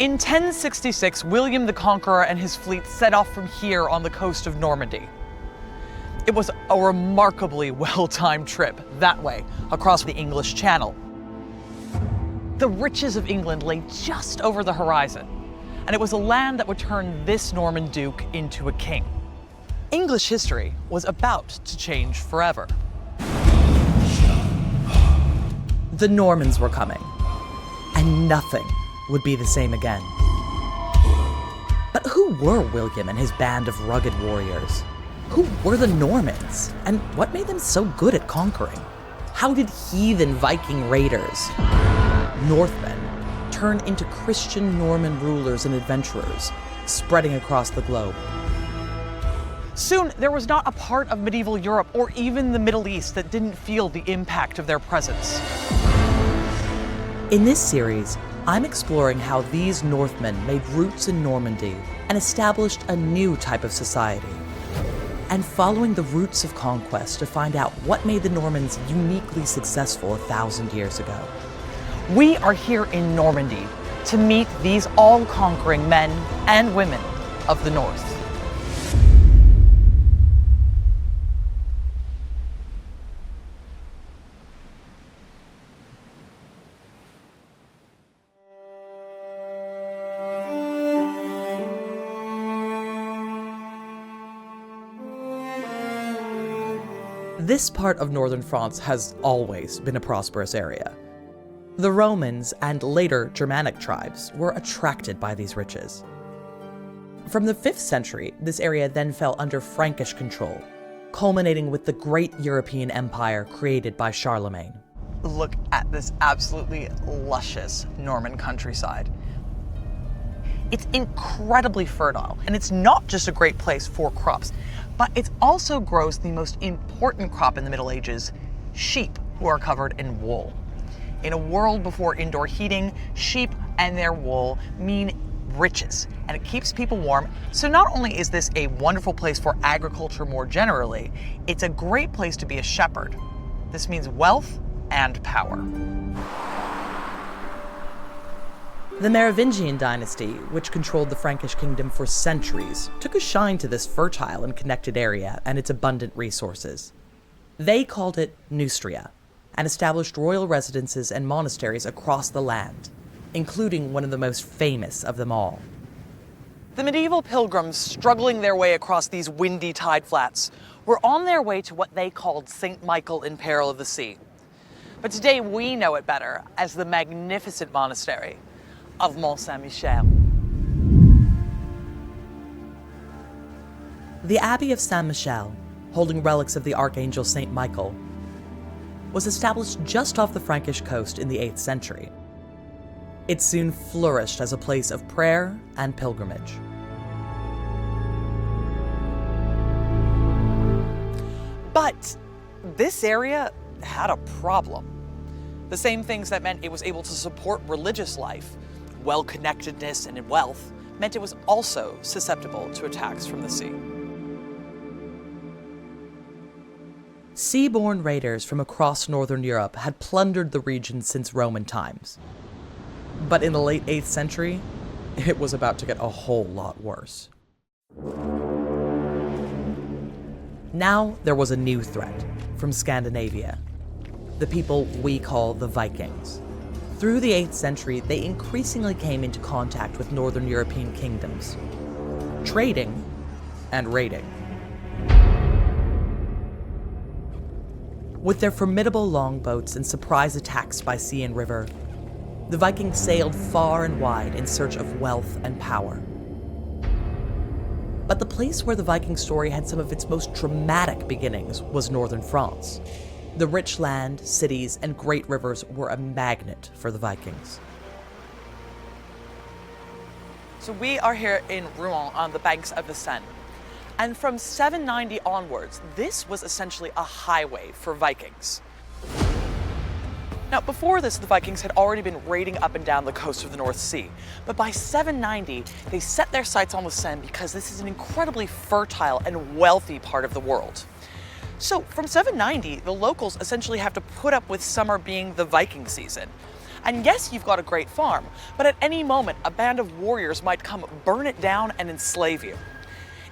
In 1066, William the Conqueror and his fleet set off from here on the coast of Normandy. It was a remarkably well-timed trip that way, across the English Channel. The riches of England lay just over the horizon, and it was a land that would turn this Norman duke into a king. English history was about to change forever. The Normans were coming, and nothing would be the same again. But who were William and his band of rugged warriors? Who were the Normans, and what made them so good at conquering? How did heathen Viking raiders, Northmen, turn into Christian Norman rulers and adventurers, spreading across the globe? Soon, there was not a part of medieval Europe or even the Middle East that didn't feel the impact of their presence. In this series, I'm exploring how these Northmen made roots in Normandy and established a new type of society, and following the roots of conquest to find out what made the Normans uniquely successful 1,000 years ago. We are here in Normandy to meet these all-conquering men and women of the North. This part of northern France has always been a prosperous area. The Romans and later Germanic tribes were attracted by these riches. From the 5th century, this area then fell under Frankish control, culminating with the great European empire created by Charlemagne. Look at this absolutely luscious Norman countryside. It's incredibly fertile, and it's not just a great place for crops, but it also grows the most important crop in the Middle Ages, sheep, who are covered in wool. In a world before indoor heating, sheep and their wool mean riches, and it keeps people warm. So not only is this a wonderful place for agriculture more generally, it's a great place to be a shepherd. This means wealth and power. The Merovingian dynasty, which controlled the Frankish kingdom for centuries, took a shine to this fertile and connected area and its abundant resources. They called it Neustria, and established royal residences and monasteries across the land, including one of the most famous of them all. The medieval pilgrims struggling their way across these windy tide flats were on their way to what they called St. Michael in Peril of the Sea. But today we know it better as the magnificent monastery of Mont-Saint-Michel. The Abbey of Saint-Michel, holding relics of the Archangel St. Michael, was established just off the Frankish coast in the 8th century. It soon flourished as a place of prayer and pilgrimage. But this area had a problem. The same things that meant it was able to support religious life, well-connectedness, and wealth, meant it was also susceptible to attacks from the sea. Sea-borne raiders from across northern Europe had plundered the region since Roman times. But in the late 8th century, it was about to get a whole lot worse. Now there was a new threat from Scandinavia, the people we call the Vikings. Through the 8th century, they increasingly came into contact with northern European kingdoms, trading and raiding. With their formidable longboats and surprise attacks by sea and river, the Vikings sailed far and wide in search of wealth and power. But the place where the Viking story had some of its most dramatic beginnings was northern France. The rich land, cities, and great rivers were a magnet for the Vikings. So we are here in Rouen on the banks of the Seine. And from 790 onwards, this was essentially a highway for Vikings. Now, before this, the Vikings had already been raiding up and down the coast of the North Sea. But by 790, they set their sights on the Seine because this is an incredibly fertile and wealthy part of the world. So from 790, the locals essentially have to put up with summer being the Viking season. And yes, you've got a great farm, but at any moment, a band of warriors might come burn it down and enslave you.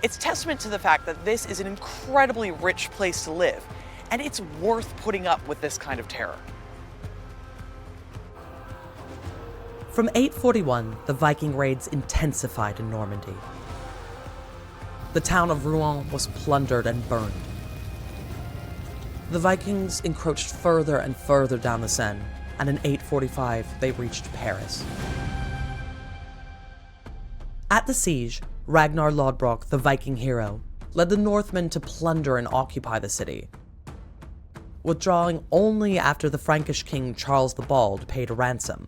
It's testament to the fact that this is an incredibly rich place to live, and it's worth putting up with this kind of terror. From 841, the Viking raids intensified in Normandy. The town of Rouen was plundered and burned. The Vikings encroached further and further down the Seine, and in 845 they reached Paris. At the siege, Ragnar Lodbrok, the Viking hero, led the Northmen to plunder and occupy the city, withdrawing only after the Frankish king Charles the Bald paid a ransom,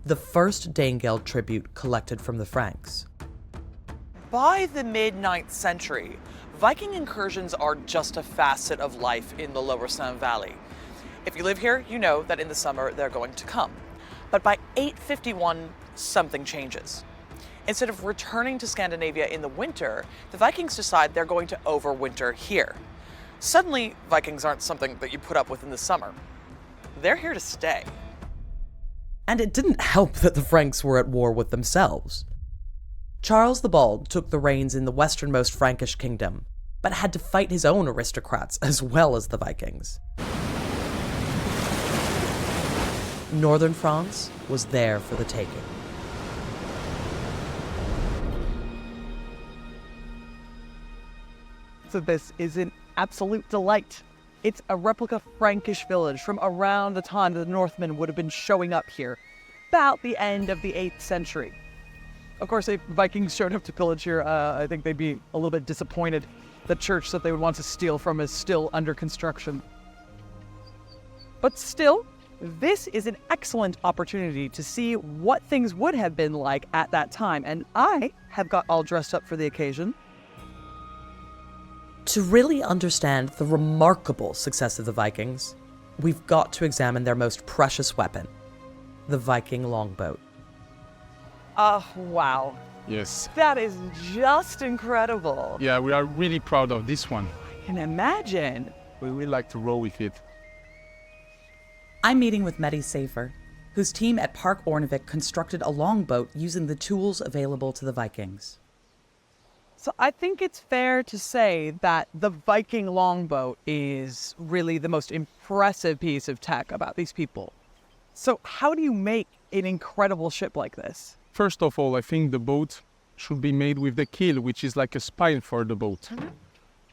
the first Danegeld tribute collected from the Franks. By the mid-9th century, Viking incursions are just a facet of life in the Lower Seine Valley. If you live here, you know that in the summer they're going to come. But by 851, something changes. Instead of returning to Scandinavia in the winter, the Vikings decide they're going to overwinter here. Suddenly, Vikings aren't something that you put up with in the summer. They're here to stay. And it didn't help that the Franks were at war with themselves. Charles the Bald took the reins in the westernmost Frankish kingdom, but had to fight his own aristocrats as well as the Vikings. Northern France was there for the taking. So this is an absolute delight. It's a replica Frankish village from around the time that the Northmen would have been showing up here, about the end of the 8th century. Of course, if Vikings showed up to pillage here, I think they'd be a little bit disappointed. The church that they would want to steal from is still under construction. But still, this is an excellent opportunity to see what things would have been like at that time, and I have got all dressed up for the occasion. To really understand the remarkable success of the Vikings, we've got to examine their most precious weapon, the Viking longboat. Oh, wow. Yes. That is just incredible. Yeah, we are really proud of this one. I can imagine. We really like to row with it. I'm meeting with Medie Safer, whose team at Park Ornevik constructed a longboat using the tools available to the Vikings. So I think it's fair to say that the Viking longboat is really the most impressive piece of tech about these people. So how do you make an incredible ship like this? First of all, I think the boat should be made with the keel, which is like a spine for the boat.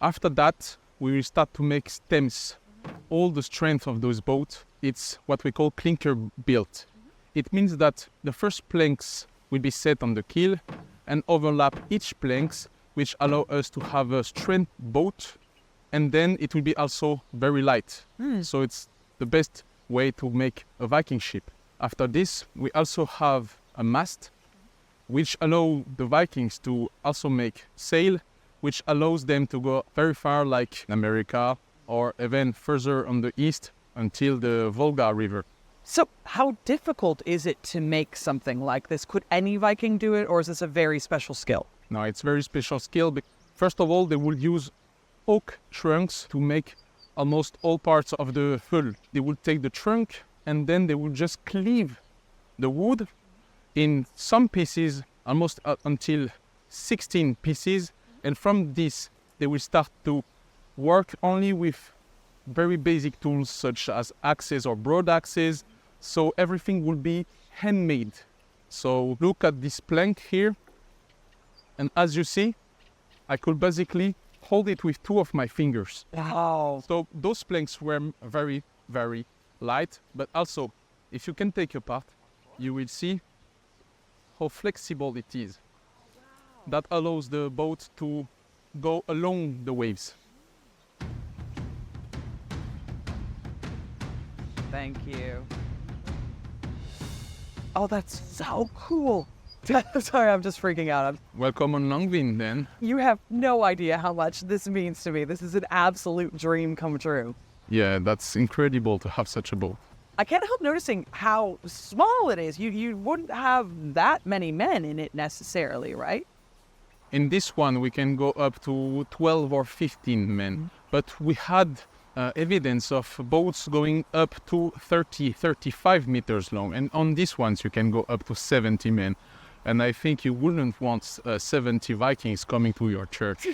After that, we will start to make stems. All the strength of those boats, it's what we call clinker built. It means that the first planks will be set on the keel and overlap each planks, which allow us to have a strength boat, and then it will be also very light. So it's the best way to make a Viking ship. After this, we also have a mast, which allow the Vikings to also make sail, which allows them to go very far, like America, or even further on the east until the Volga River. So how difficult is it to make something like this? Could any Viking do it, or is this a very special skill? No, it's very special skill. First of all, they will use oak trunks to make almost all parts of the hull. They will take the trunk and then they will just cleave the wood in some pieces, almost until 16 pieces. And from this, they will start to work only with very basic tools such as axes or broad axes. So everything will be handmade. So look at this plank here. And as you see, I could basically hold it with 2 of my fingers. Wow. So those planks were very, very light. But also, if you can take apart, you will see how flexible it is. That allows the boat to go along the waves. Thank you. Oh, that's so cool. Sorry, I'm just freaking out. Welcome on Longvin then. You have no idea how much this means to me. This is an absolute dream come true. Yeah, that's incredible to have such a boat. I can't help noticing how small it is. You wouldn't have that many men in it necessarily, right? In this one, we can go up to 12 or 15 men. But we had evidence of boats going up to 35 meters long. And on these ones, you can go up to 70 men. And I think you wouldn't want 70 Vikings coming to your church.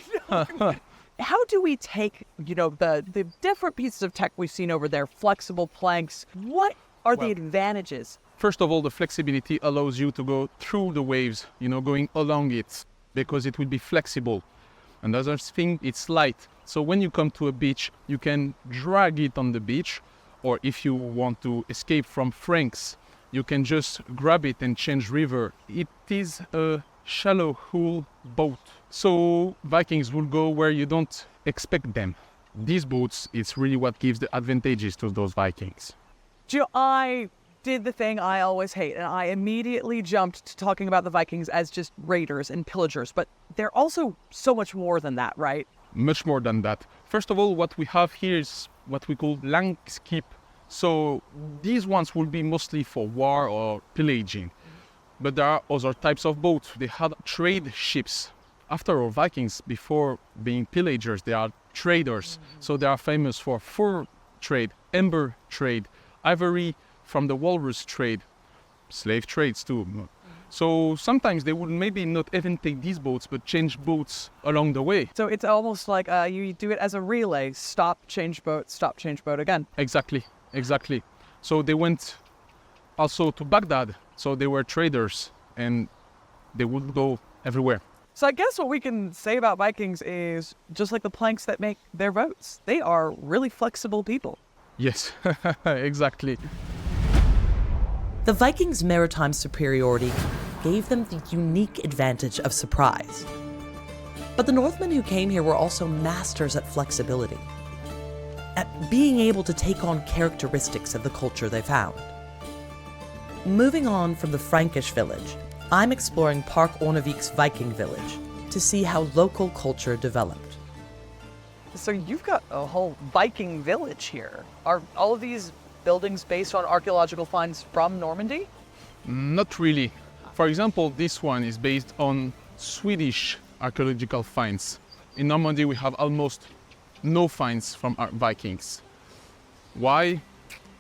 How do we take, the different pieces of tech we've seen over there, flexible planks? What are the advantages? First of all, the flexibility allows you to go through the waves, going along it, because it will be flexible. And the other thing, it's light. So when you come to a beach, you can drag it on the beach, or if you want to escape from Franks, you can just grab it and change river. It is a shallow hull boat. So Vikings will go where you don't expect them. These boats, it's really what gives the advantages to those Vikings. I did the thing I always hate, and I immediately jumped to talking about the Vikings as just raiders and pillagers, but they're also so much more than that, right? Much more than that. First of all, what we have here is what we call langskip. So these ones will be mostly for war or pillaging. But there are other types of boats. They had trade ships. After all, Vikings, before being pillagers, they are traders. So they are famous for fur trade, amber trade, ivory from the walrus trade, slave trades too. So sometimes they would maybe not even take these boats, but change boats along the way. So it's almost like you do it as a relay. Stop, change boat again. Exactly. So they went also to Baghdad. So they were traders and they would go everywhere. So I guess what we can say about Vikings is just like the planks that make their boats. They are really flexible people. Yes, exactly. The Vikings' maritime superiority gave them the unique advantage of surprise. But the Northmen who came here were also masters at flexibility, at being able to take on characteristics of the culture they found. Moving on from the Frankish village, I'm exploring Park Ornevik's Viking village to see how local culture developed. So you've got a whole Viking village here. Are all of these buildings based on archaeological finds from Normandy? Not really. For example, this one is based on Swedish archaeological finds. In Normandy, we have almost no finds from our Vikings. Why?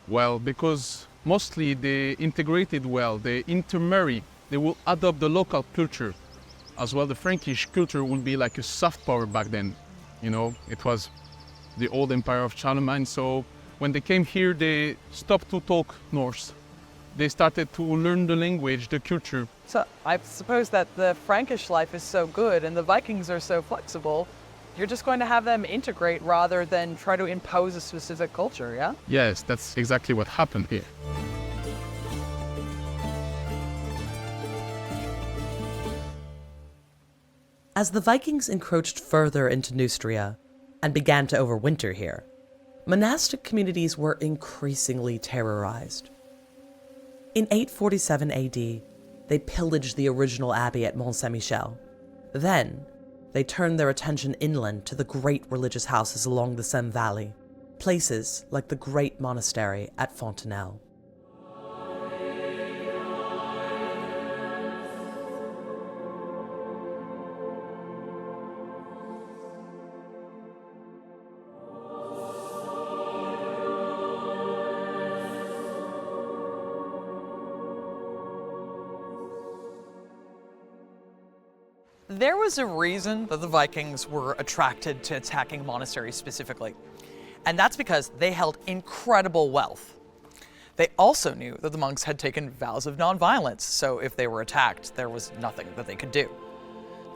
Well, because mostly they integrated well, they intermarry, they will adopt the local culture. As well, the Frankish culture would be like a soft power back then. It was the old empire of Charlemagne, so when they came here, they stopped to talk Norse. They started to learn the language, the culture. So I suppose that the Frankish life is so good and the Vikings are so flexible, you're just going to have them integrate rather than try to impose a specific culture, yeah? Yes, that's exactly what happened here. As the Vikings encroached further into Neustria and began to overwinter here, monastic communities were increasingly terrorized. In 847 AD, they pillaged the original abbey at Mont-Saint-Michel. Then, they turned their attention inland to the great religious houses along the Seine Valley, places like the great monastery at Fontenelle. There was a reason that the Vikings were attracted to attacking monasteries specifically, and that's because they held incredible wealth. They also knew that the monks had taken vows of nonviolence, so if they were attacked, there was nothing that they could do.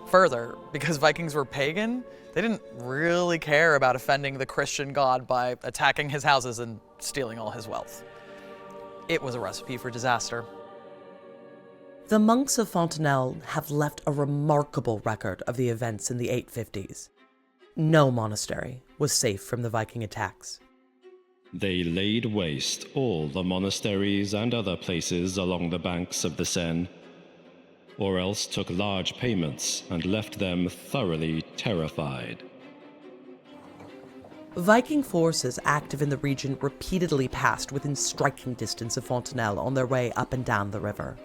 Further, because Vikings were pagan, they didn't really care about offending the Christian god by attacking his houses and stealing all his wealth. It was a recipe for disaster. The monks of Fontenelle have left a remarkable record of the events in the 850s. No monastery was safe from the Viking attacks. They laid waste all the monasteries and other places along the banks of the Seine, or else took large payments and left them thoroughly terrified. Viking forces active in the region repeatedly passed within striking distance of Fontenelle on their way up and down the river.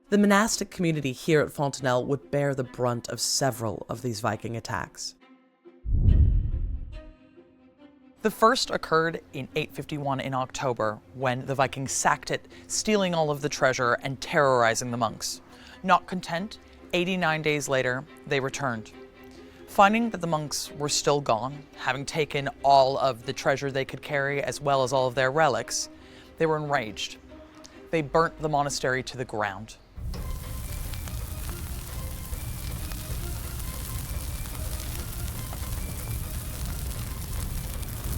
The monastic community here at Fontenelle would bear the brunt of several of these Viking attacks. The first occurred in 851 in October, when the Vikings sacked it, stealing all of the treasure and terrorizing the monks. Not content, 89 days later, they returned. Finding that the monks were still gone, having taken all of the treasure they could carry as well as all of their relics, they were enraged. They burnt the monastery to the ground.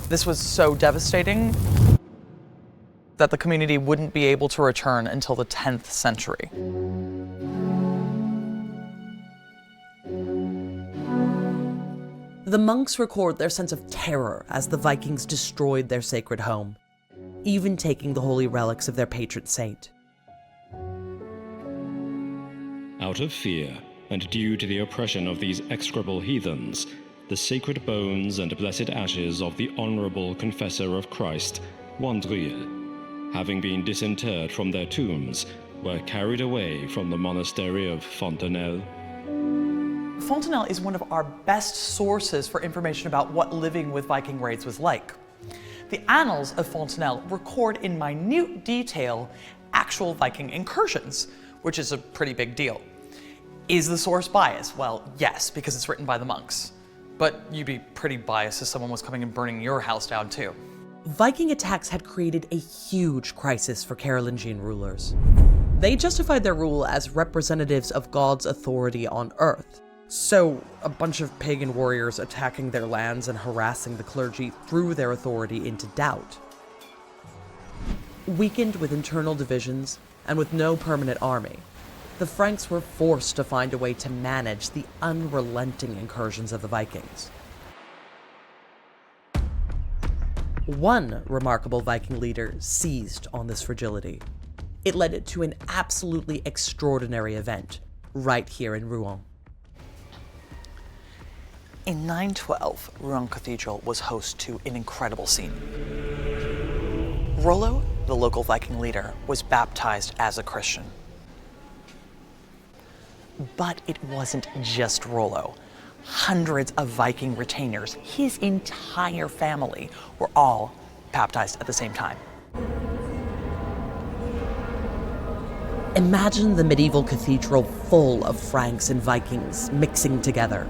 This was so devastating that the community wouldn't be able to return until the 10th century. The monks record their sense of terror as the Vikings destroyed their sacred home, even taking the holy relics of their patron saint. Out of fear, and due to the oppression of these execrable heathens, the sacred bones and blessed ashes of the honorable confessor of Christ, Wandrille, having been disinterred from their tombs, were carried away from the monastery of Fontenelle. Fontenelle is one of our best sources for information about what living with Viking raids was like. The annals of Fontenelle record in minute detail actual Viking incursions, which is a pretty big deal. Is the source biased? Well, yes, because it's written by the monks. But you'd be pretty biased if someone was coming and burning your house down too. Viking attacks had created a huge crisis for Carolingian rulers. They justified their rule as representatives of God's authority on earth. So, a bunch of pagan warriors attacking their lands and harassing the clergy threw their authority into doubt. Weakened with internal divisions and with no permanent army, the Franks were forced to find a way to manage the unrelenting incursions of the Vikings. One remarkable Viking leader seized on this fragility. It led to an absolutely extraordinary event, right here in Rouen. In 912, Rouen Cathedral was host to an incredible scene. Rollo, the local Viking leader, was baptized as a Christian. But it wasn't just Rollo. Hundreds of Viking retainers, his entire family, were all baptized at the same time. Imagine the medieval cathedral full of Franks and Vikings mixing together.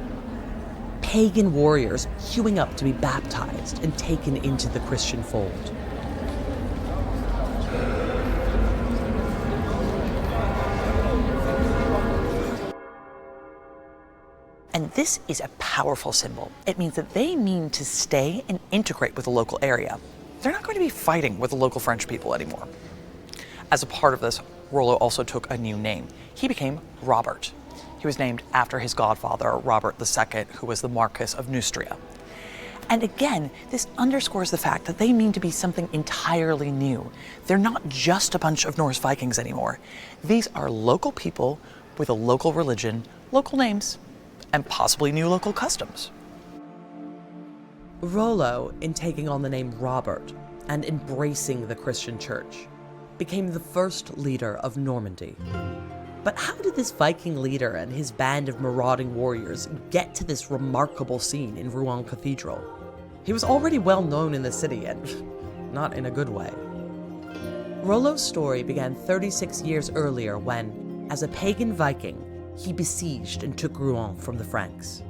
Pagan warriors queuing up to be baptized and taken into the Christian fold. And this is a powerful symbol. It means that they mean to stay and integrate with the local area. They're not going to be fighting with the local French people anymore. As a part of this, Rollo also took a new name. He became Robert. He was named after his godfather, Robert II, who was the Marquis of Neustria. And again, this underscores the fact that they mean to be something entirely new. They're not just a bunch of Norse Vikings anymore. These are local people with a local religion, local names, and possibly new local customs. Rollo, in taking on the name Robert and embracing the Christian church, became the first leader of Normandy. But how did this Viking leader and his band of marauding warriors get to this remarkable scene in Rouen Cathedral? He was already well known in the city, and not in a good way. Rollo's story began 36 years earlier when, as a pagan Viking, he besieged and took Rouen from the Franks.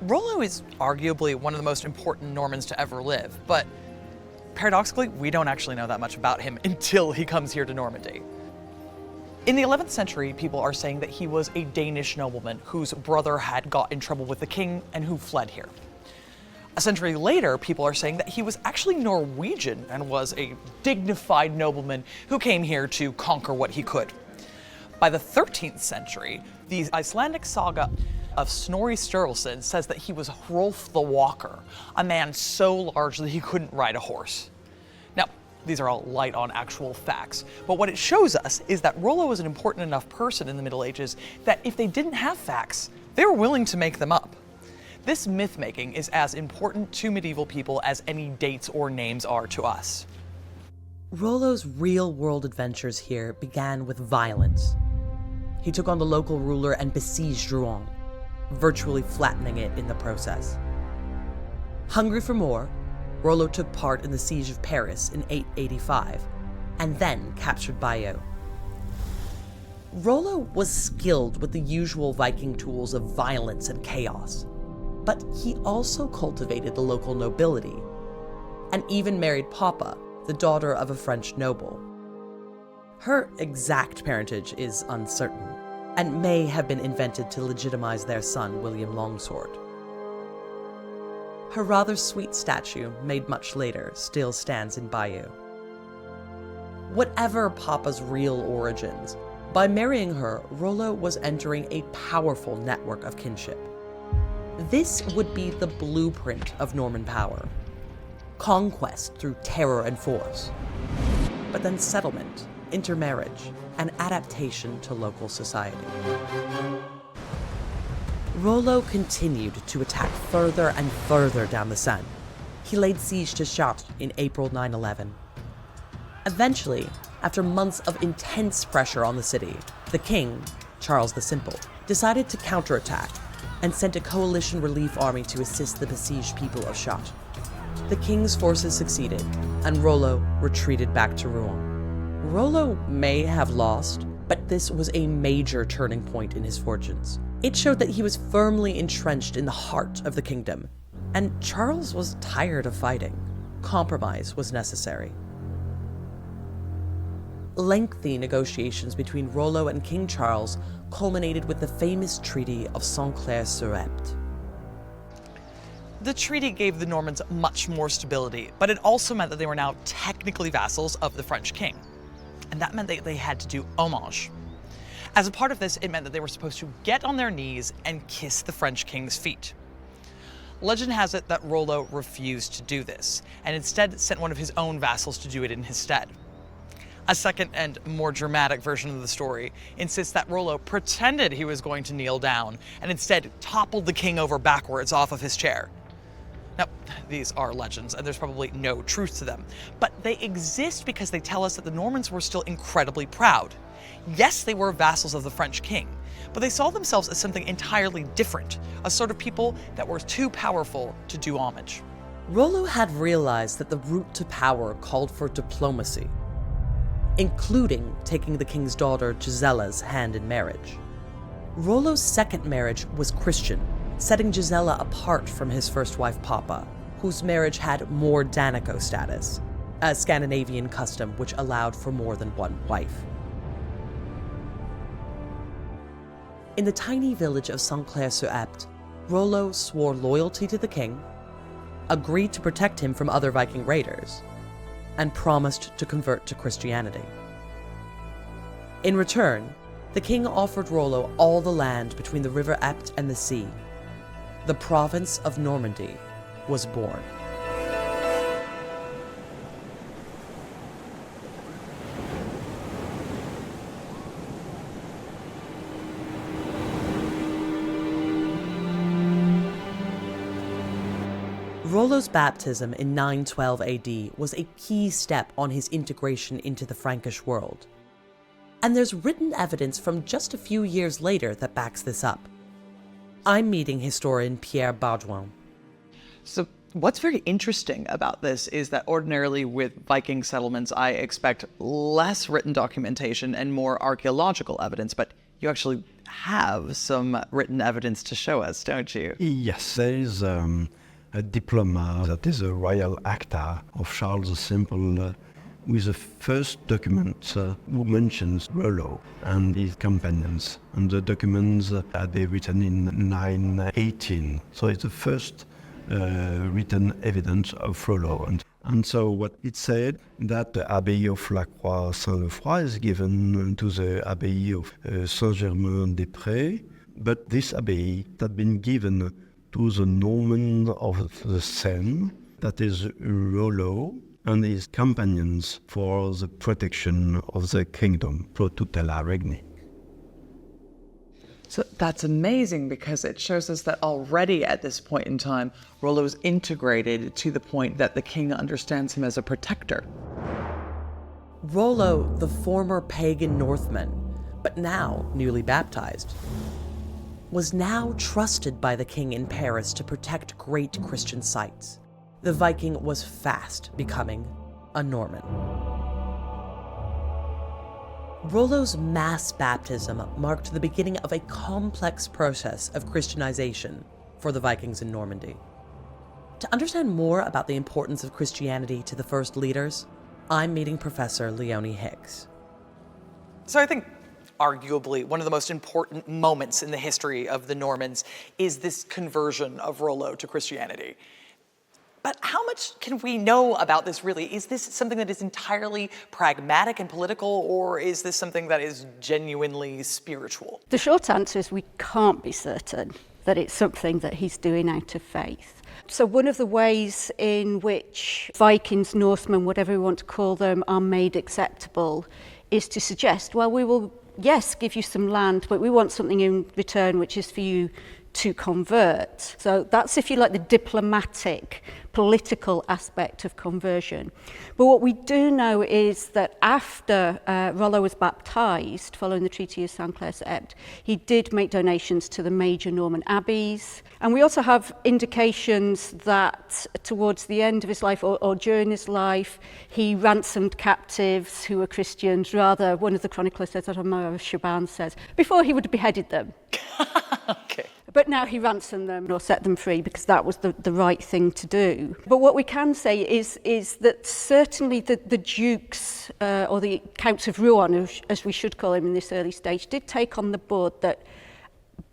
Rollo is arguably one of the most important Normans to ever live, but paradoxically, we don't actually know that much about him until he comes here to Normandy. In the 11th century, people are saying that he was a Danish nobleman whose brother had got in trouble with the king and who fled here. A century later, people are saying that he was actually Norwegian and was a dignified nobleman who came here to conquer what he could. By the 13th century, the Icelandic saga of Snorri Sturluson says that he was Hrolf the Walker, a man so large that he couldn't ride a horse. Now, these are all light on actual facts, but what it shows us is that Rollo was an important enough person in the Middle Ages that if they didn't have facts, they were willing to make them up. This myth-making is as important to medieval people as any dates or names are to us. Rollo's real-world adventures here began with violence. He took on the local ruler and besieged Rouen, virtually flattening it in the process. Hungry for more, Rollo took part in the siege of Paris in 885, and then captured Bayeux. Rollo was skilled with the usual Viking tools of violence and chaos, but he also cultivated the local nobility, and even married Papa, the daughter of a French noble. Her exact parentage is uncertain, and may have been invented to legitimize their son, William Longsword. Her rather sweet statue, made much later, still stands in Bayeux. Whatever Papa's real origins, by marrying her, Rollo was entering a powerful network of kinship. This would be the blueprint of Norman power. Conquest through terror and force, but then settlement, intermarriage, and adaptation to local society. Rollo continued to attack further and further down the Seine. He laid siege to Chartres in April 911. Eventually, after months of intense pressure on the city, the king, Charles the Simple, decided to counterattack and sent a coalition relief army to assist the besieged people of Chartres. The king's forces succeeded, and Rollo retreated back to Rouen. Rollo may have lost, but this was a major turning point in his fortunes. It showed that he was firmly entrenched in the heart of the kingdom, and Charles was tired of fighting. Compromise was necessary. Lengthy negotiations between Rollo and King Charles culminated with the famous Treaty of Saint-Clair-sur-Epte. The treaty gave the Normans much more stability, but it also meant that they were now technically vassals of the French king. And that meant they had to do homage. As a part of this, it meant that they were supposed to get on their knees and kiss the French king's feet. Legend has it that Rollo refused to do this, and instead sent one of his own vassals to do it in his stead. A second and more dramatic version of the story insists that Rollo pretended he was going to kneel down and instead toppled the king over backwards off of his chair. Now, these are legends, and there's probably no truth to them, but they exist because they tell us that the Normans were still incredibly proud. Yes, they were vassals of the French king, but they saw themselves as something entirely different, a sort of people that were too powerful to do homage. Rollo had realized that the route to power called for diplomacy, including taking the king's daughter Gisella's hand in marriage. Rollo's second marriage was Christian, setting Gisela apart from his first wife Papa, whose marriage had more Danico status, a Scandinavian custom which allowed for more than one wife. In the tiny village of Saint-Clair-sur-Epte, Rollo swore loyalty to the king, agreed to protect him from other Viking raiders, and promised to convert to Christianity. In return, the king offered Rollo all the land between the river Epte and the sea. The province of Normandy was born. Rollo's baptism in 912 AD was a key step on his integration into the Frankish world. And there's written evidence from just a few years later that backs this up. I'm meeting historian Pierre Bajang. So what's very interesting about this is that ordinarily with Viking settlements, I expect less written documentation and more archaeological evidence, but you actually have some written evidence to show us, don't you? Yes, there is a diploma that is a royal acta of Charles the Simple with the first document who mentions Rollo and his companions. And the documents had been written in 918. So it's the first written evidence of Rollo. And so what it said, that the Abbey of La Croix-Saint-Lefroy is given to the Abbey of Saint-Germain-des-Prés, but this abbey had been given to the Normans of the Seine, that is Rollo, and his companions for the protection of the kingdom, pro tutela regni. So that's amazing because it shows us that already at this point in time, Rollo is integrated to the point that the king understands him as a protector. Rollo, the former pagan Northman, but now newly baptized, was now trusted by the king in Paris to protect great Christian sites. the Viking was fast becoming a Norman. Rollo's mass baptism marked the beginning of a complex process of Christianization for the Vikings in Normandy. To understand more about the importance of Christianity to the first leaders, I'm meeting Professor Leone Hicks. So I think arguably one of the most important moments in the history of the Normans is this conversion of Rollo to Christianity. But how much can we know about this really? Is this something that is entirely pragmatic and political, or is this something that is genuinely spiritual? The short answer is we can't be certain that it's something that he's doing out of faith. So one of the ways in which Vikings, Northmen, whatever we want to call them, are made acceptable is to suggest, well, we will, yes, give you some land, but we want something in return, which is for you to convert. So that's, if you like, the diplomatic, political aspect of conversion. But what we do know is that after Rollo was baptized, following the Treaty of Saint-Clair-sur-Epte, he did make donations to the major Norman abbeys. And we also have indications that towards the end of his life, or during his life, he ransomed captives who were Christians. Rather, one of the chroniclers says, Shaban says, before he would have beheaded them. Okay. But now he ransomed them or set them free because that was the right thing to do. But what we can say is that certainly the dukes, or the counts of Rouen, as we should call him in this early stage, did take on the board that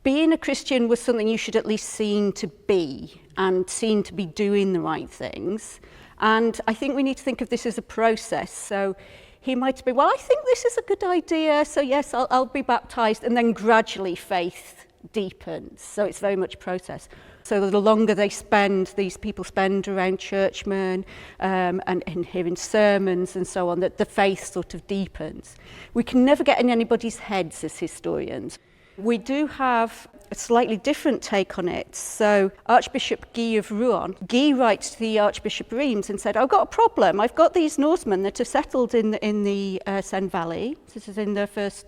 being a Christian was something you should at least seen to be and seen to be doing the right things. And I think we need to think of this as a process. So he might be, well, I think this is a good idea, so yes, I'll be baptized, and then gradually faith deepens. So it's very much a process. So the longer these people spend around churchmen and hearing sermons and so on, that the faith sort of deepens. We can never get in anybody's heads as historians. We do have a slightly different take on it. So Archbishop Guy of Rouen, Guy writes to the Archbishop of Reims and said, I've got a problem. I've got these Norsemen that are settled in the Seine Valley. This is in the first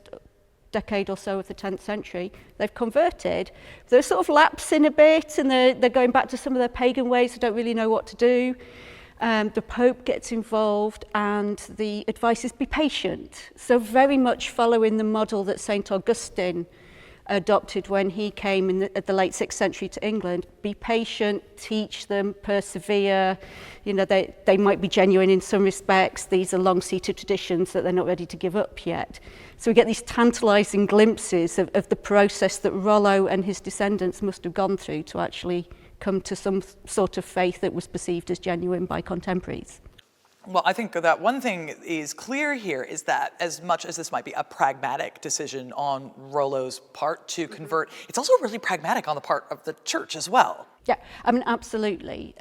decade or so of the 10th century. They've converted. They're sort of lapsing a bit, and they're going back to some of their pagan ways. They don't really know what to do. The Pope gets involved, and the advice is be patient. So very much following the model that St. Augustine adopted when he came at the late 6th century to England. Be patient, teach them, persevere. You know, they might be genuine in some respects. These are long-seated traditions that they're not ready to give up yet. So we get these tantalizing glimpses of the process that Rollo and his descendants must have gone through to actually come to some sort of faith that was perceived as genuine by contemporaries. Well, I think that one thing is clear here is that as much as this might be a pragmatic decision on Rollo's part to convert, it's also really pragmatic on the part of the church as well. Yeah, I mean, absolutely.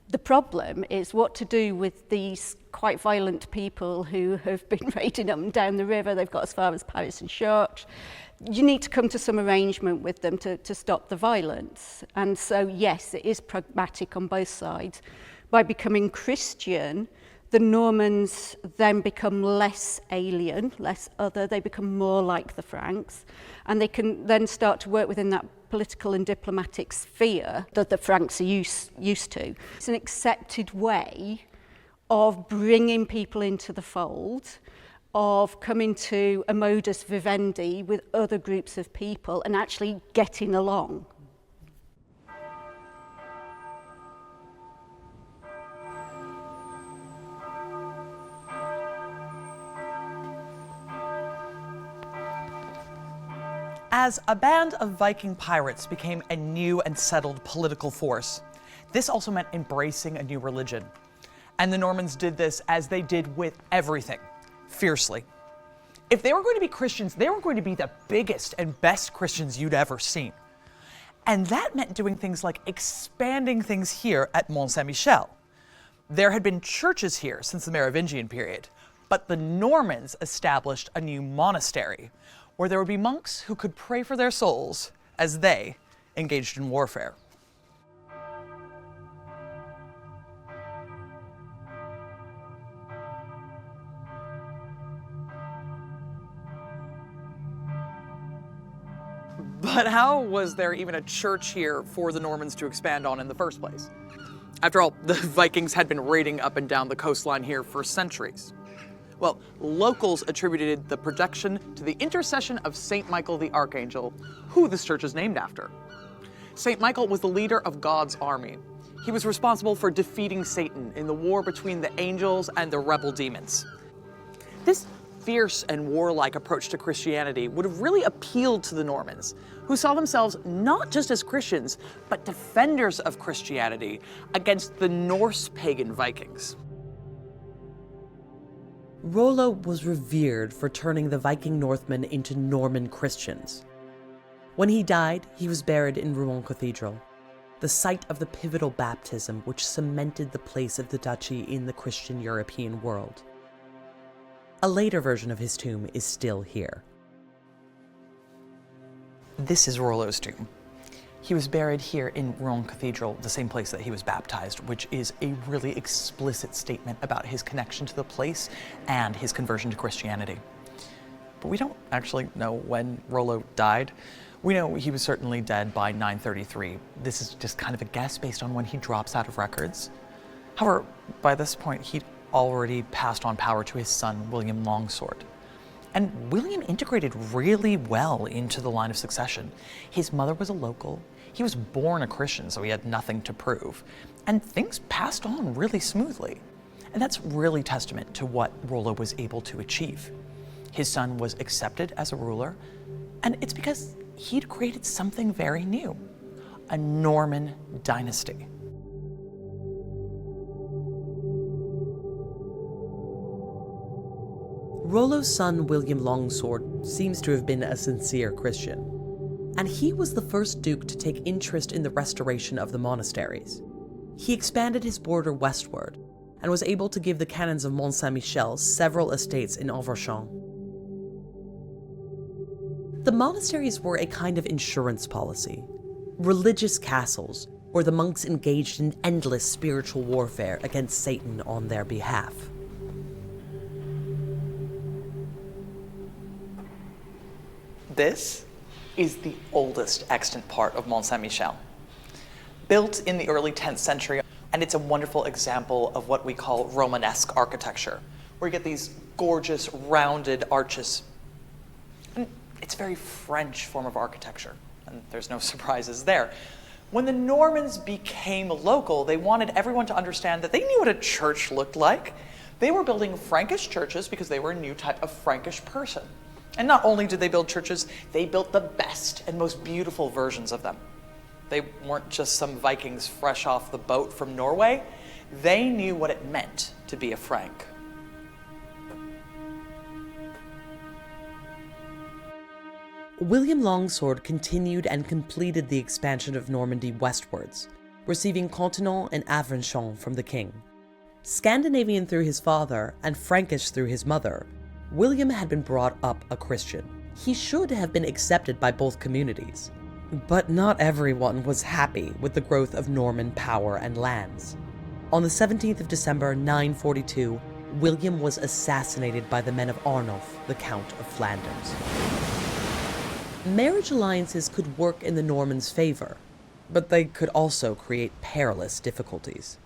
The problem is what to do with these quite violent people who have been raiding up and down the river. They've got as far as Paris and Chartres. You need to come to some arrangement with them to stop the violence. And so, yes, it is pragmatic on both sides. By becoming Christian, the Normans then become less alien, less other. They become more like the Franks, and they can then start to work within that political and diplomatic sphere that the Franks are used to. It's an accepted way of bringing people into the fold, of coming to a modus vivendi with other groups of people and actually getting along. As a band of Viking pirates became a new and settled political force, this also meant embracing a new religion. And the Normans did this as they did with everything, fiercely. If they were going to be Christians, they were going to be the biggest and best Christians you'd ever seen. And that meant doing things like expanding things here at Mont-Saint-Michel. There had been churches here since the Merovingian period, but the Normans established a new monastery, where there would be monks who could pray for their souls as they engaged in warfare. But how was there even a church here for the Normans to expand on in the first place? After all, the Vikings had been raiding up and down the coastline here for centuries. Well, locals attributed the protection to the intercession of Saint Michael the Archangel, who this church is named after. Saint Michael was the leader of God's army. He was responsible for defeating Satan in the war between the angels and the rebel demons. This fierce and warlike approach to Christianity would have really appealed to the Normans, who saw themselves not just as Christians, but defenders of Christianity against the Norse pagan Vikings. Rollo was revered for turning the Viking Northmen into Norman Christians. When he died, he was buried in Rouen Cathedral, the site of the pivotal baptism which cemented the place of the duchy in the Christian European world. A later version of his tomb is still here. This is Rollo's tomb. He was buried here in Rouen Cathedral, the same place that he was baptized, which is a really explicit statement about his connection to the place and his conversion to Christianity. But we don't actually know when Rollo died. We know he was certainly dead by 933. This is just kind of a guess based on when he drops out of records. However, by this point, he'd already passed on power to his son, William Longsword. And William integrated really well into the line of succession. His mother was a local. He was born a Christian, so he had nothing to prove. And things passed on really smoothly. And that's really testament to what Rollo was able to achieve. His son was accepted as a ruler, and it's because he'd created something very new, a Norman dynasty. Rollo's son, William Longsword, seems to have been a sincere Christian, and he was the first duke to take interest in the restoration of the monasteries. He expanded his border westward, and was able to give the canons of Mont-Saint-Michel several estates in Auvergne. The monasteries were a kind of insurance policy, religious castles where the monks engaged in endless spiritual warfare against Satan on their behalf. This is the oldest extant part of Mont-Saint-Michel. Built in the early 10th century, and it's a wonderful example of what we call Romanesque architecture, where you get these gorgeous rounded arches. And it's a very French form of architecture, and there's no surprises there. When the Normans became local, they wanted everyone to understand that they knew what a church looked like. They were building Frankish churches because they were a new type of Frankish person. And not only did they build churches, they built the best and most beautiful versions of them. They weren't just some Vikings fresh off the boat from Norway. They knew what it meant to be a Frank. William Longsword continued and completed the expansion of Normandy westwards, receiving Continent and Avranches from the king. Scandinavian through his father and Frankish through his mother, William had been brought up a Christian. He should have been accepted by both communities. But not everyone was happy with the growth of Norman power and lands. On the 17th of December 942, William was assassinated by the men of Arnulf, the Count of Flanders. Marriage alliances could work in the Normans' favor, but they could also create perilous difficulties.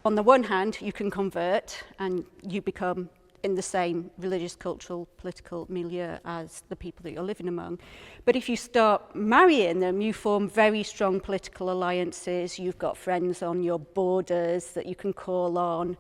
On the one hand, you can convert and you become in the same religious, cultural, political milieu as the people that you're living among. But if you start marrying them, you form very strong political alliances. You've got friends on your borders that you can call on.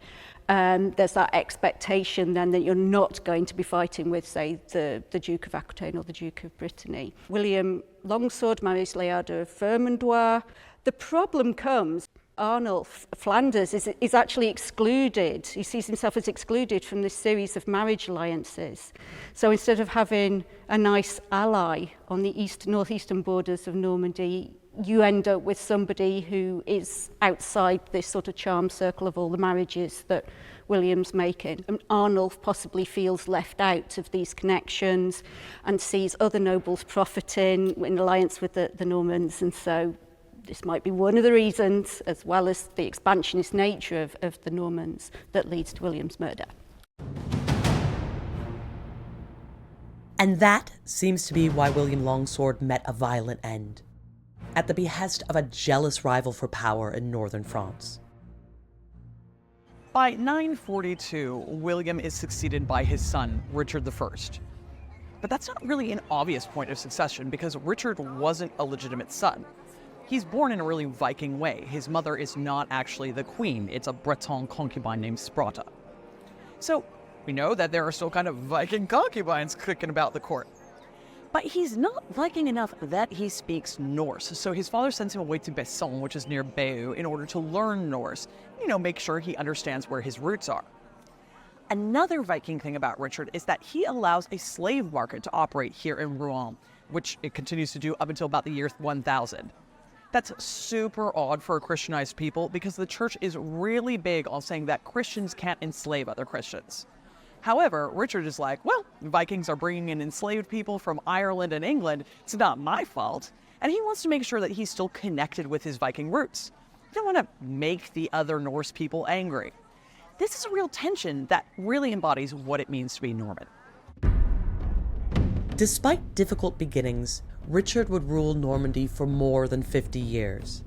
There's that expectation then that you're not going to be fighting with, say, the Duke of Aquitaine or the Duke of Brittany. William Longsword marries Leada of Vermandois. The problem comes, Arnulf Flanders is actually excluded. He sees himself as excluded from this series of marriage alliances. So instead of having a nice ally on the northeastern borders of Normandy, you end up with somebody who is outside this sort of charm circle of all the marriages that William's making. And Arnulf possibly feels left out of these connections and sees other nobles profiting in alliance with the Normans, and so this might be one of the reasons, as well as the expansionist nature of the Normans, that leads to William's murder. And that seems to be why William Longsword met a violent end, at the behest of a jealous rival for power in northern France. By 942, William is succeeded by his son, Richard I. But that's not really an obvious point of succession because Richard wasn't a legitimate son. He's born in a really Viking way. His mother is not actually the queen, it's a Breton concubine named Sprata. So we know that there are still kind of Viking concubines kicking about the court. But he's not Viking enough that he speaks Norse, so his father sends him away to Besson, which is near Bayeux, in order to learn Norse, make sure he understands where his roots are. Another Viking thing about Richard is that he allows a slave market to operate here in Rouen, which it continues to do up until about the year 1000. That's super odd for a Christianized people because the church is really big on saying that Christians can't enslave other Christians. However, Richard is like, well, Vikings are bringing in enslaved people from Ireland and England. It's not my fault. And he wants to make sure that he's still connected with his Viking roots. He don't want to make the other Norse people angry. This is a real tension that really embodies what it means to be Norman. Despite difficult beginnings, Richard would rule Normandy for more than 50 years.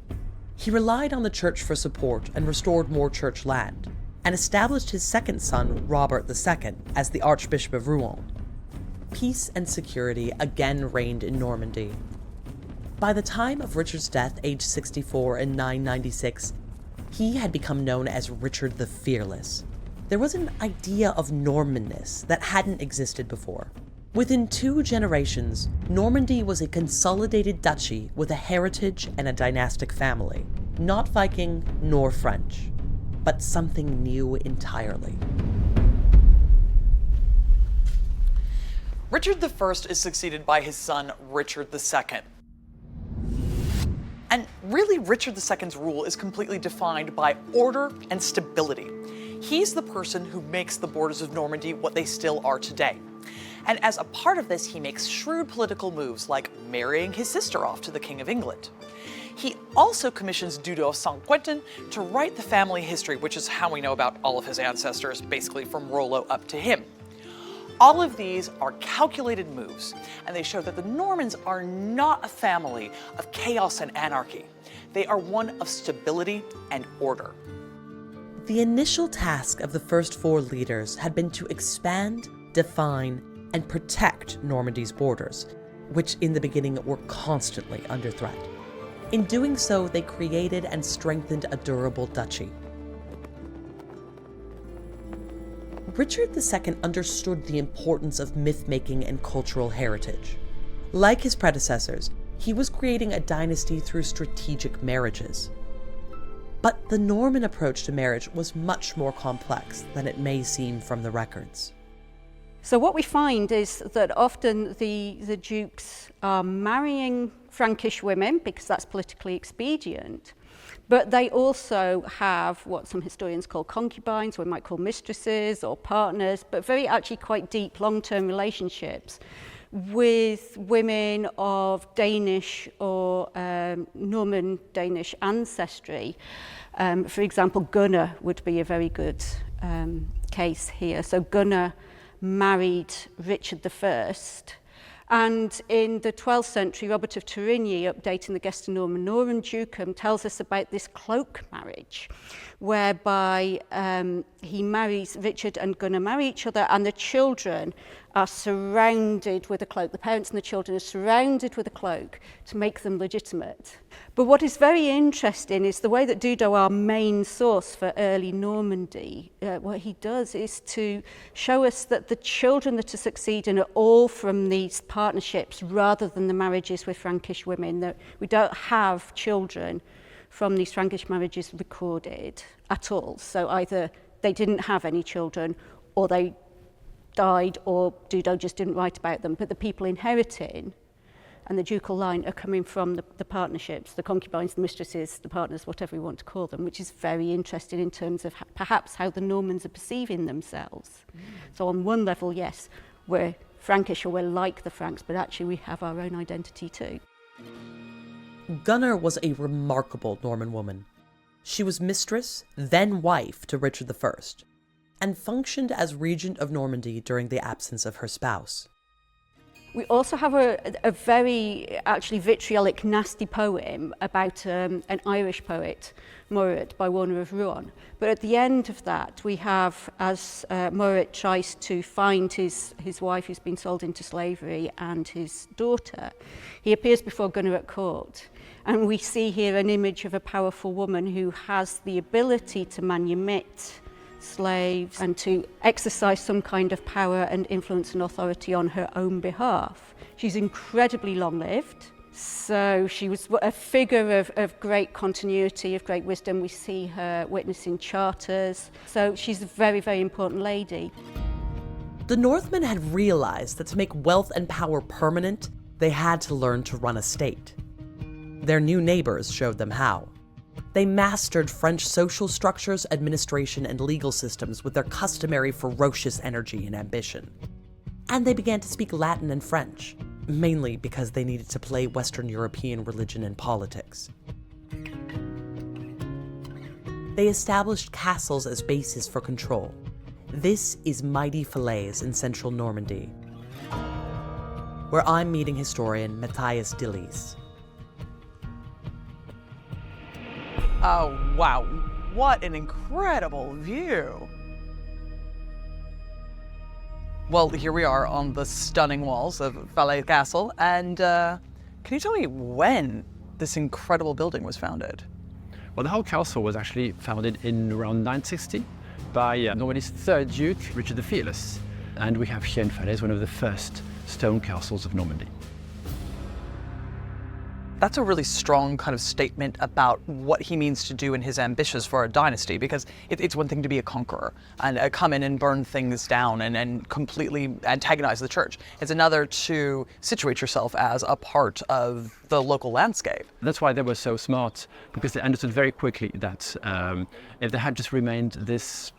He relied on the church for support and restored more church land, and established his second son, Robert II, as the Archbishop of Rouen. Peace and security again reigned in Normandy. By the time of Richard's death, aged 64 in 996, he had become known as Richard the Fearless. There was an idea of Normanness that hadn't existed before. Within 2 generations, Normandy was a consolidated duchy with a heritage and a dynastic family, not Viking nor French, but something new entirely. Richard I is succeeded by his son, Richard II. And really, Richard II's rule is completely defined by order and stability. He's the person who makes the borders of Normandy what they still are today. And as a part of this, he makes shrewd political moves like marrying his sister off to the King of England. He also commissions Dudo of Saint-Quentin to write the family history, which is how we know about all of his ancestors, basically from Rollo up to him. All of these are calculated moves, and they show that the Normans are not a family of chaos and anarchy. They are one of stability and order. The initial task of the first 4 leaders had been to expand, define, and protect Normandy's borders, which in the beginning were constantly under threat. In doing so, they created and strengthened a durable duchy. Richard II understood the importance of myth-making and cultural heritage. Like his predecessors, he was creating a dynasty through strategic marriages. But the Norman approach to marriage was much more complex than it may seem from the records. So what we find is that often the dukes are marrying Frankish women because that's politically expedient, but they also have what some historians call concubines, we might call mistresses or partners, but very actually quite deep long-term relationships with women of Danish or Norman Danish ancestry. For example, Gunnar would be a very good case here. So Gunnar married Richard I, and in the 12th century, Robert of Torigny, updating the Gesta-Normannorum Ducum, tells us about this cloak marriage, whereby Richard and Gunnar marry each other, and the children are surrounded with a cloak. The parents and the children are surrounded with a cloak to make them legitimate. But what is very interesting is the way that Dudo, our main source for early Normandy, what he does is to show us that the children that are succeeding are all from these partnerships rather than the marriages with Frankish women. That we don't have children from these Frankish marriages recorded at all. So either they didn't have any children or they died or Dudo just didn't write about them. But the people inheriting and the ducal line are coming from the partnerships, the concubines, the mistresses, the partners, whatever we want to call them, which is very interesting in terms of perhaps how the Normans are perceiving themselves. So on one level, yes, we're Frankish or we're like the Franks, but actually we have our own identity too. Gunnar was a remarkable Norman woman. She was mistress, then wife to Richard I, and functioned as regent of Normandy during the absence of her spouse. We also have a very actually vitriolic, nasty poem about an Irish poet, Murad, by Warner of Rouen. But at the end of that, we have, as Murad tries to find his wife who's been sold into slavery and his daughter, he appears before Gunnar at court. And we see here an image of a powerful woman who has the ability to manumit slaves and to exercise some kind of power and influence and authority on her own behalf. She's incredibly long-lived, so she was a figure of great continuity, of great wisdom. We see her witnessing charters, so she's a very, very important lady. The Northmen had realized that to make wealth and power permanent, they had to learn to run a state. Their new neighbors showed them how. They mastered French social structures, administration, and legal systems with their customary ferocious energy and ambition. And they began to speak Latin and French, mainly because they needed to play Western European religion and politics. They established castles as bases for control. This is mighty Falaise in central Normandy, where I'm meeting historian Matias Dillies. Oh, wow. What an incredible view. Well, here we are on the stunning walls of Falaise Castle, and can you tell me when this incredible building was founded? Well, the whole castle was actually founded in around 960 by Normandy's third Duke, Richard the Fearless. And we have here in Falaise one of the first stone castles of Normandy. That's a really strong kind of statement about what he means to do in his ambitions for a dynasty, because it's one thing to be a conqueror and come in and burn things down and completely antagonize the church. It's another to situate yourself as a part of the local landscape. That's why they were so smart, because they understood very quickly that if they had just remained this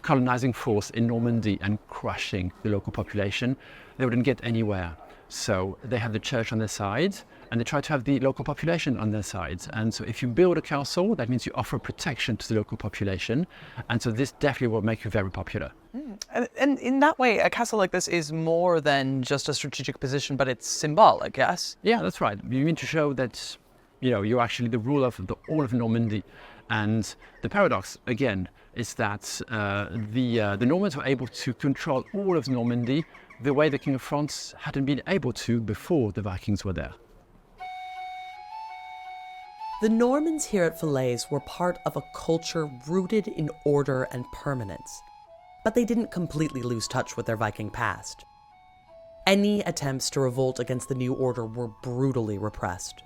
colonizing force in Normandy and crushing the local population, they wouldn't get anywhere. So they had the church on their side, and they try to have the local population on their side. And so if you build a castle, that means you offer protection to the local population. And so this definitely will make you very popular. And in that way, a castle like this is more than just a strategic position, but it's symbolic, yes? Yeah, that's right. You mean to show that, you're actually the ruler of all of Normandy. And the paradox, again, is that the Normans were able to control all of Normandy the way the King of France hadn't been able to before the Vikings were there. The Normans here at Falaise were part of a culture rooted in order and permanence, but they didn't completely lose touch with their Viking past. Any attempts to revolt against the new order were brutally repressed.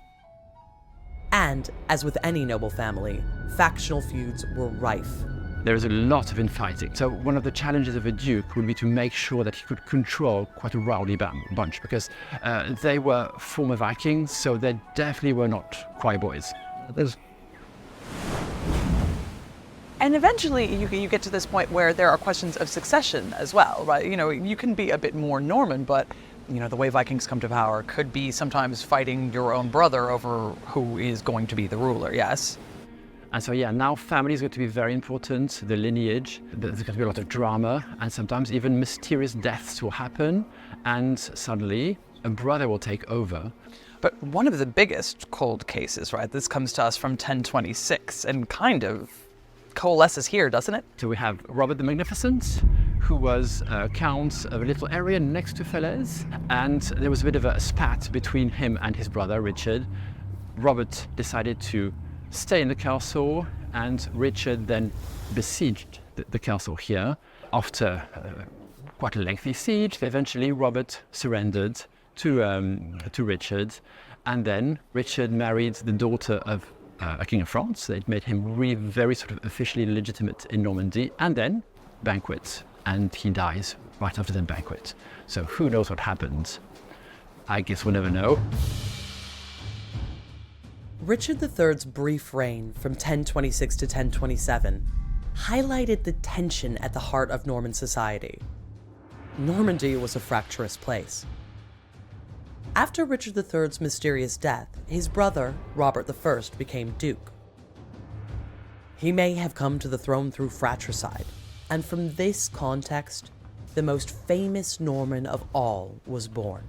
And, as with any noble family, factional feuds were rife. There is a lot of infighting. So one of the challenges of a duke would be to make sure that he could control quite a rowdy bunch, because they were former Vikings, so they definitely were not choir boys. And eventually you get to this point where there are questions of succession as well, right? You can be a bit more Norman, but the way Vikings come to power could be sometimes fighting your own brother over who is going to be the ruler, yes? And so, now family is going to be very important, the lineage. There's going to be a lot of drama, and sometimes even mysterious deaths will happen, and suddenly a brother will take over. But one of the biggest cold cases, right, this comes to us from 1026 and kind of coalesces here, doesn't it? So we have Robert the Magnificent, who was count of a little area next to Falaise, and there was a bit of a spat between him and his brother, Richard. Robert decided to stay in the castle, and Richard then besieged the castle here. After quite a lengthy siege, eventually Robert surrendered to Richard, and then Richard married the daughter of a king of France. They made him very sort of officially legitimate in Normandy, and then banquet, and he dies right after the banquet. So who knows what happened? I guess we'll never know. Richard III's brief reign from 1026 to 1027 highlighted the tension at the heart of Norman society. Normandy was a fractious place. After Richard III's mysterious death, his brother, Robert I, became Duke. He may have come to the throne through fratricide, and from this context, the most famous Norman of all was born.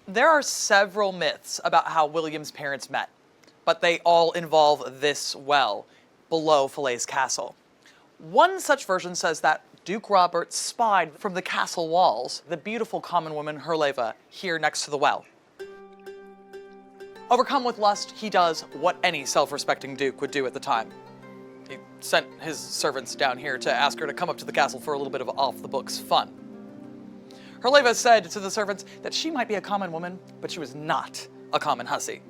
There are several myths about how William's parents met, but they all involve this well below Falaise Castle. One such version says that Duke Robert spied from the castle walls the beautiful common woman Herleva here next to the well. Overcome with lust, he does what any self-respecting duke would do at the time. He sent his servants down here to ask her to come up to the castle for a little bit of off-the-books fun. Herleva said to the servants that she might be a common woman, but she was not a common hussy.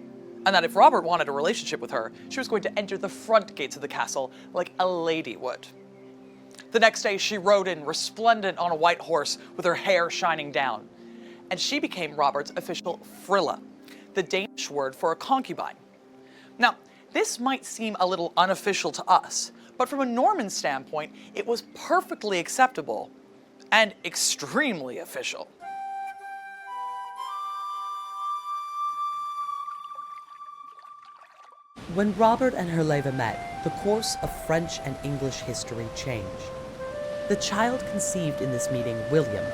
And that if Robert wanted a relationship with her, she was going to enter the front gates of the castle like a lady would. The next day, she rode in resplendent on a white horse with her hair shining down. And she became Robert's official frilla, the Danish word for a concubine. Now, this might seem a little unofficial to us, but from a Norman standpoint, it was perfectly acceptable and extremely official. When Robert and Herleva met, the course of French and English history changed. The child conceived in this meeting, William,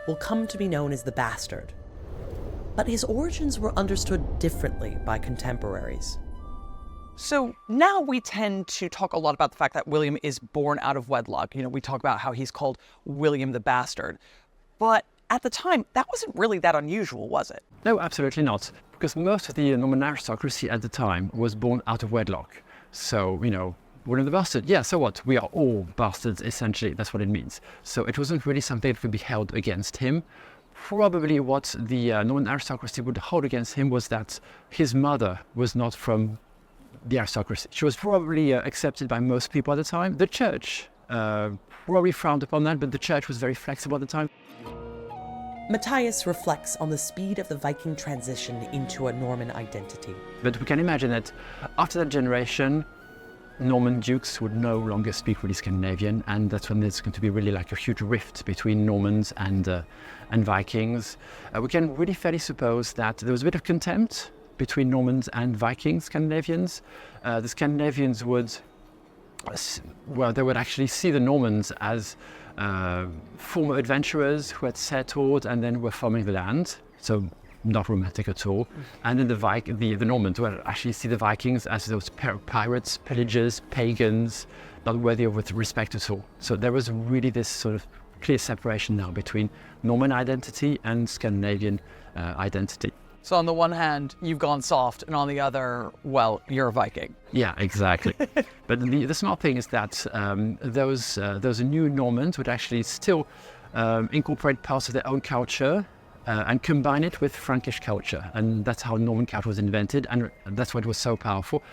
will come to be known as the Bastard. But his origins were understood differently by contemporaries. So now we tend to talk a lot about the fact that William is born out of wedlock. You know, we talk about how he's called William the Bastard. But at the time, that wasn't really that unusual, was it? No, absolutely not. Because most of the Norman aristocracy at the time was born out of wedlock. So, William the Bastard, yeah, so what? We are all bastards, essentially. That's what it means. So it wasn't really something that could be held against him. Probably what the Norman aristocracy would hold against him was that his mother was not from the aristocracy. She was probably accepted by most people at the time. The church probably frowned upon that, but the church was very flexible at the time. Matthias reflects on the speed of the Viking transition into a Norman identity. But we can imagine that after that generation, Norman dukes would no longer speak really Scandinavian, and that's when there's going to be really like a huge rift between Normans and Vikings. We can really fairly suppose that there was a bit of contempt between Normans and Vikings, Scandinavians. The Scandinavians would actually see the Normans as former adventurers who had settled and then were farming the land, so not romantic at all. And then the Normans would actually see the Vikings as those pirates, pillagers, pagans, not worthy of respect at all. So there was really this sort of clear separation now between Norman identity and Scandinavian identity. So on the one hand, you've gone soft, and on the other, well, you're a Viking. Yeah, exactly. But the smart thing is that those new Normans would actually still incorporate parts of their own culture and combine it with Frankish culture. And that's how Norman culture was invented, and that's why it was so powerful.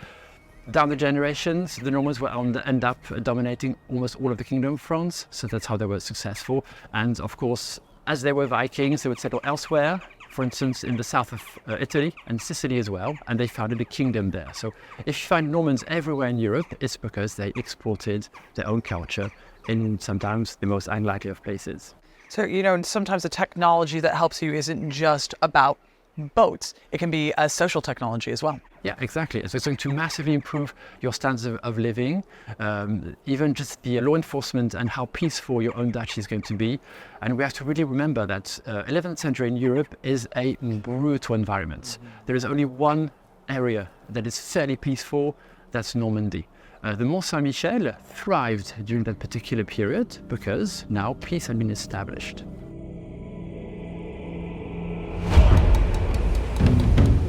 Down the generations, the Normans will end up dominating almost all of the Kingdom of France, so that's how they were successful. And of course, as they were Vikings, they would settle elsewhere, for instance, in the south of Italy and Sicily as well, and they founded a kingdom there. So if you find Normans everywhere in Europe, it's because they exported their own culture in sometimes the most unlikely of places. So, sometimes the technology that helps you isn't just about boats. It can be a social technology as well. Yeah, exactly. So it's going to massively improve your standards of living, even just the law enforcement and how peaceful your own duchy is going to be. And we have to really remember that 11th century in Europe is a brutal environment. There is only one area that is fairly peaceful, that's Normandy. The Mont-Saint-Michel thrived during that particular period because now peace had been established.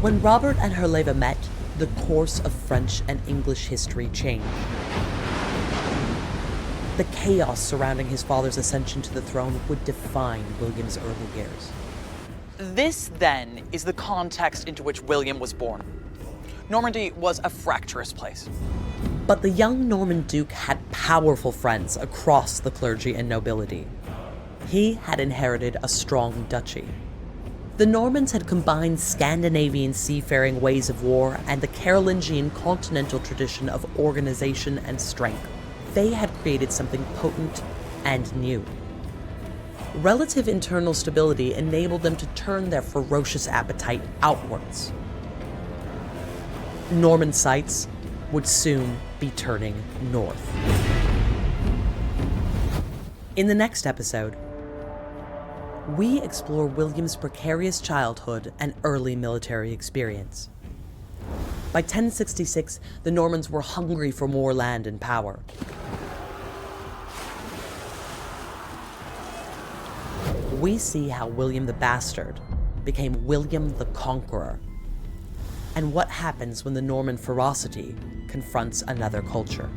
When Robert and Herleva met, the course of French and English history changed. The chaos surrounding his father's ascension to the throne would define William's early years. This, then, is the context into which William was born. Normandy was a fractious place. But the young Norman duke had powerful friends across the clergy and nobility. He had inherited a strong duchy. The Normans had combined Scandinavian seafaring ways of war and the Carolingian continental tradition of organization and strength. They had created something potent and new. Relative internal stability enabled them to turn their ferocious appetite outwards. Norman sights would soon be turning north. In the next episode, we explore William's precarious childhood and early military experience. By 1066, the Normans were hungry for more land and power. We see how William the Bastard became William the Conqueror, and what happens when the Norman ferocity confronts another culture.